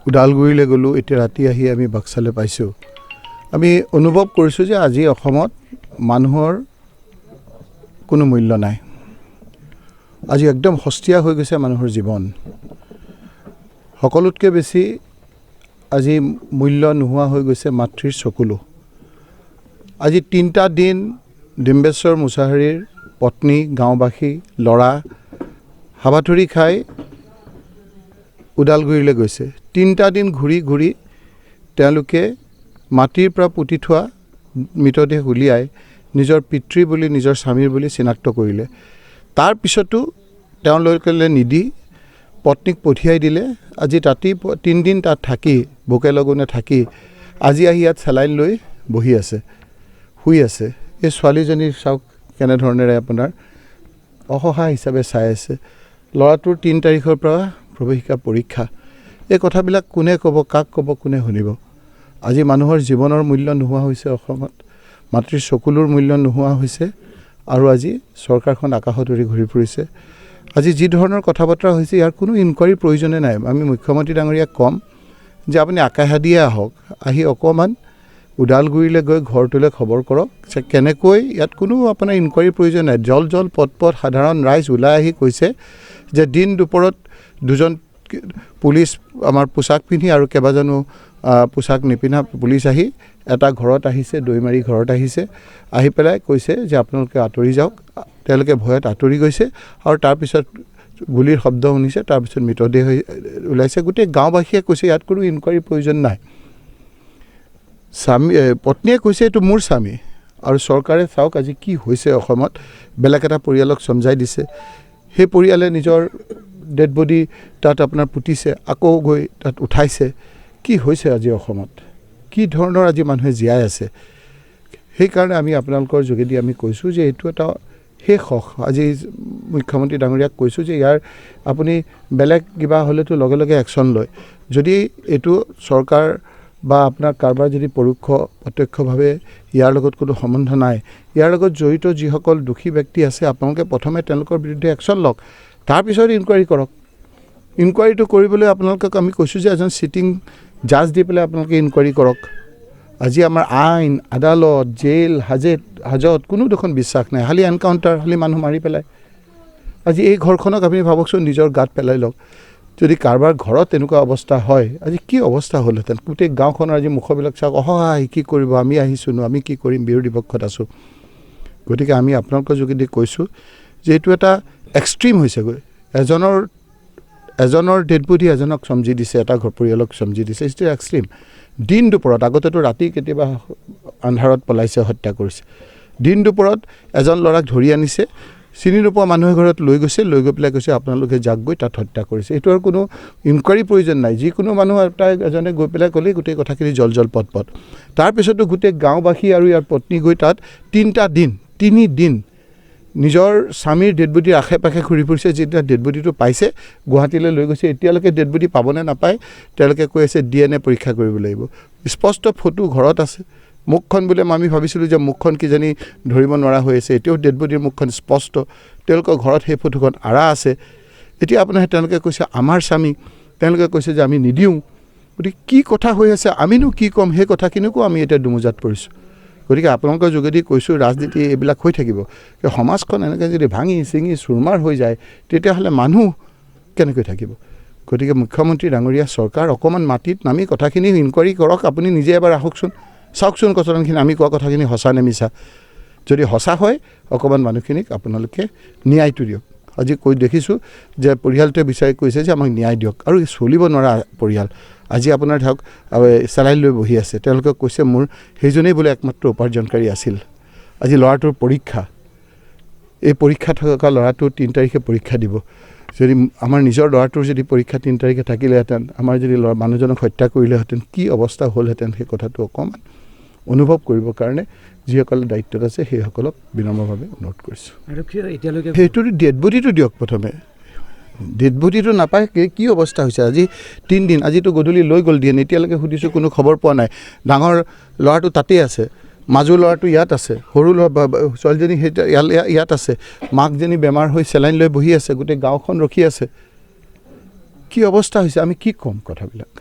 ওদালগুৰিলৈ গ'লোঁ, এতিয়া ৰাতি আহি আমি বাক্সালৈ পাইছোঁ। আমি অনুভৱ কৰিছোঁ যে আজি অসমত মানুহৰ কোনো মূল্য নাই। আজি একদম সস্তীয়া হৈ গৈছে মানুহৰ জীৱন। সকলোতকৈ বেছি আজি মূল্য নোহোৱা হৈ গৈছে মাতৃৰ চকুলো। আজি 3টা দিন ডিম্বেশ্বৰ মুছাহাৰীৰ পত্নী, গাঁওবাসী, ল'ৰা হাবাথুৰি খাই ওদালগুৰিলৈ গৈছে। 3টা দিন ঘূৰি ঘূৰি তেওঁলোকে মাটিৰ পৰা পুতি থোৱা মৃতদেহ উলিয়াই নিজৰ পিতৃ বুলি, নিজৰ স্বামীৰ বুলি চিনাক্ত কৰিলে। তাৰ পিছতো তেওঁলোকে নিদি পত্নীক পঠিয়াই দিলে। আজি ৰাতি 3 দিন তাত থাকি, ভোকে লঘোণে থাকি আজি আহি ইয়াত চেলাইন লৈ বহি আছে, শুই আছে। এই ছোৱালীজনীৰ চাওক কেনেধৰণেৰে আপোনাৰ অসহায় হিচাপে চাই আছে। ল'ৰাটোৰ 3 তাৰিখৰ পৰা প্ৰৱেশিকা পৰীক্ষা। এই কথাবিলাক কোনে ক'ব, কাক ক'ব, কোনে শুনিব? আজি মানুহৰ জীৱনৰ মূল্য নোহোৱা হৈছে অসমত, মাতৃৰ চকুলোৰ মূল্য নোহোৱা হৈছে, আৰু আজি চৰকাৰখন আকাশত উৰি ঘূৰি ফুৰিছে। আজি যি ধৰণৰ কথা বতৰা হৈছে ইয়াৰ কোনো ইনকুৱাৰীৰ প্ৰয়োজনে নাই। আমি মুখ্যমন্ত্ৰী ডাঙৰীয়াক ক'ম যে আপুনি আকাশেদিয়ে আহক, আহি অকণমান ওদালগুৰিলৈ গৈ ঘৰটোলৈ খবৰ কৰক যে কেনেকৈ, ইয়াত কোনো আপোনাৰ ইনকুৱাৰীৰ প্ৰয়োজন নাই। জল পট সাধাৰণ ৰাইজ ওলাই আহি কৈছে যে দিন দুপৰত 2জন পুলিচ আমাৰ পোছাক পিন্ধি আৰু কেইবাজনো পোছাক নিপিন্ধা পুলিচ আহি এটা ঘৰত আহিছে, দৈমাৰী ঘৰত আহিছে, আহি পেলাই কৈছে যে আপোনালোকে আঁতৰি যাওক। তেওঁলোকে ভয়ত আঁতৰি গৈছে আৰু তাৰপিছত গুলিৰ শব্দ শুনিছে, তাৰপিছত মৃতদেহ ওলাইছে। গোটেই গাঁওবাসীয়ে কৈছে ইয়াত কোনো ইনকুৱাৰীৰ প্ৰয়োজন নাই। পত্নীয়ে কৈছে এইটো মোৰ স্বামী। আৰু চৰকাৰে চাওক আজি কি হৈছে অসমত। বেলেগ এটা পৰিয়ালক চমজাই দিছে, সেই পৰিয়ালে নিজৰ ডেড বডি তাত আপোনাৰ পুতিছে, আকৌ গৈ তাত উঠাইছে। কি হৈছে আজি অসমত? কি ধৰণৰ আজি মানুহে জীয়াই আছে? সেইকাৰণে আমি আপোনালোকৰ যোগেদি আমি কৈছোঁ যে এইটো এটা শেষ হওক। আজি মুখ্যমন্ত্ৰী ডাঙৰীয়াক কৈছোঁ যে ইয়াৰ আপুনি বেলেগ কিবা হ'লেতো লগে লগে একশ্যন লয়। যদি এইটো চৰকাৰ বা আপোনাৰ কাৰোবাৰ যদি প্ৰত্যক্ষভাৱে ইয়াৰ লগত কোনো সম্বন্ধ নাই, ইয়াৰ লগত জড়িত যিসকল দোষী ব্যক্তি আছে আপোনালোকে প্ৰথমে তেওঁলোকৰ বিৰুদ্ধে একশ্যন লওক, তাৰপিছত ইনকুৱাৰী কৰক। ইনকুৱাৰীটো কৰিবলৈ আপোনালোকক আমি কৈছোঁ যে এজন চিটিং জাজ দি পেলাই আপোনালোকে ইনকুৱাৰী কৰক। আজি আমাৰ আইন, আদালত, জেইল, হাজত কোনো দেখোন বিশ্বাস নাই। খালি এনকাউণ্টাৰ, খালি মানুহ মাৰি পেলাই। আজি এই ঘৰখনক আপুনি ভাবকচোন, নিজৰ গাত পেলাই লওক। যদি কাৰোবাৰ ঘৰত তেনেকুৱা অৱস্থা হয়, আজি কি অৱস্থা হ'লহেঁতেন? গোটেই গাঁওখনৰ আজি মুখবিলাক চাওক, অসহায়, কি কৰিব, আমি আহিছোঁ, আমি কি কৰিম, বিৰোধী পক্ষত আছোঁ। গতিকে আমি আপোনালোকৰ যোগেদি কৈছোঁ যে এইটো এটা এক্সট্ৰিম হৈছেগৈ। এজনৰ ডেড বডি এজনক চমজি দিছে, এটা ঘৰ পৰিয়ালক চমজি দিছে। এইটো এক্সট্ৰিম। দিন দুপৰত, আগতেতো ৰাতি কেতিয়াবা আন্ধাৰত পলাইছে, হত্যা কৰিছে। দিন দুপৰত এজন ল'ৰাক ধৰি আনিছে, চিনি নোপোৱা মানুহে ঘৰত লৈ গৈছে, লৈ গৈ পেলাই কৈছে আপোনালোকে যাক গৈ তাত হত্যা কৰিছে। এইটো আৰু কোনো ইনকুৱাৰীৰ প্ৰয়োজন নাই। যিকোনো মানুহ এজনে গৈ পেলাই ক'লেই গোটেই কথাখিনি জল পট। তাৰপিছতো গোটেই গাঁওবাসী আৰু ইয়াৰ পত্নী গৈ তাত 3 দিন নিজৰ স্বামীৰ ডেড বডিৰ আশে পাশে ঘূৰি ফুৰিছে। যেতিয়া ডেড বডিটো পাইছে, গুৱাহাটীলৈ লৈ গৈছে। এতিয়ালৈকে ডেড বডি পাবনে নাপায় তেওঁলোকে কৈ আছে DNA পৰীক্ষা কৰিব লাগিব। স্পষ্ট ফটো ঘৰত আছে। মুখখন বোলে আমি ভাবিছিলোঁ যে মুখখন কিজানি ধৰিব নোৱাৰা হৈ আছে, এতিয়াও ডেড বডিৰ মুখখন স্পষ্ট। তেওঁলোকৰ ঘৰত সেই ফটোখন আঁৰা আছে। এতিয়া আপোনাৰ তেওঁলোকে কৈছে আমাৰ স্বামী, তেওঁলোকে কৈছে যে আমি নিদিওঁ। গতিকে কি কথা হৈ আছে, আমিনো কি ক'ম? সেই কথাখিনিকো আমি এতিয়া দুমোজাত পৰিছোঁ। গতিকে আপোনালোকৰ যোগেদি কৈছোঁ ৰাজনীতি এইবিলাক হৈ থাকিব। সমাজখন এনেকৈ যদি ভাঙি চিঙি চুৰমাৰ হৈ যায়, তেতিয়াহ'লে মানুহ কেনেকৈ থাকিব? গতিকে মুখ্যমন্ত্ৰী ডাঙৰীয়া, চৰকাৰ অকণমান মাটিত নামি কথাখিনি ইনকুৱাৰী কৰক। আপুনি নিজে এবাৰ আহকচোন, চাওকচোন কথাখিনি, আমি কোৱা কথাখিনি সঁচা নে মিছা। যদি সঁচা হয় অকণমান মানুহখিনিক আপোনালোকে ন্যায়টো দিয়ক। আজি দেখিছোঁ যে পৰিয়ালটোৱে বিচাৰি কৈছে যে আমাক ন্যায় দিয়ক, আৰু চলিব নোৱাৰা পৰিয়াল। আজি আপোনাৰ ধৰক চেলাইন লৈ বহি আছে, তেওঁলোকে কৈছে মোৰ সেইজনেই বোলে একমাত্ৰ উপাৰ্জনকাৰী আছিল। আজি ল'ৰাটোৰ পৰীক্ষা, এই পৰীক্ষা থকা ল'ৰাটো 3 তাৰিখে পৰীক্ষা দিব। যদি আমাৰ নিজৰ ল'ৰাটোৰ যদি পৰীক্ষা 3 তাৰিখে থাকিলেহেঁতেন, আমাৰ যদি মানুহজনক হত্যা কৰিলেহেঁতেন, কি অৱস্থা হ'লহেঁতেন, সেই কথাটো অকণমান অনুভৱ কৰিবৰ কাৰণে যিসকল দায়িত্বত আছে সেইসকলক বিনম্ৰভাৱে অনুৰোধ কৰিছোঁ। সেইটো ডেড বডিটো দিয়ক প্ৰথমে। ডেড বডিটো নাপায় কি অৱস্থা হৈছে? আজি 3 দিন, আজিতো গধূলি লৈ গ'ল DNA। এতিয়ালৈকে সুধিছোঁ, কোনো খবৰ পোৱা নাই। ডাঙৰ ল'ৰাটো তাতেই আছে, মাজু ল'ৰাটো ইয়াত আছে, সৰু ছোৱালীজনী ইয়াত আছে, মাকজনী বেমাৰ হৈ চেলাইন লৈ বহি আছে, গোটেই গাঁওখন ৰখি আছে। কি অৱস্থা হৈছে, আমি কি ক'ম কথাবিলাক?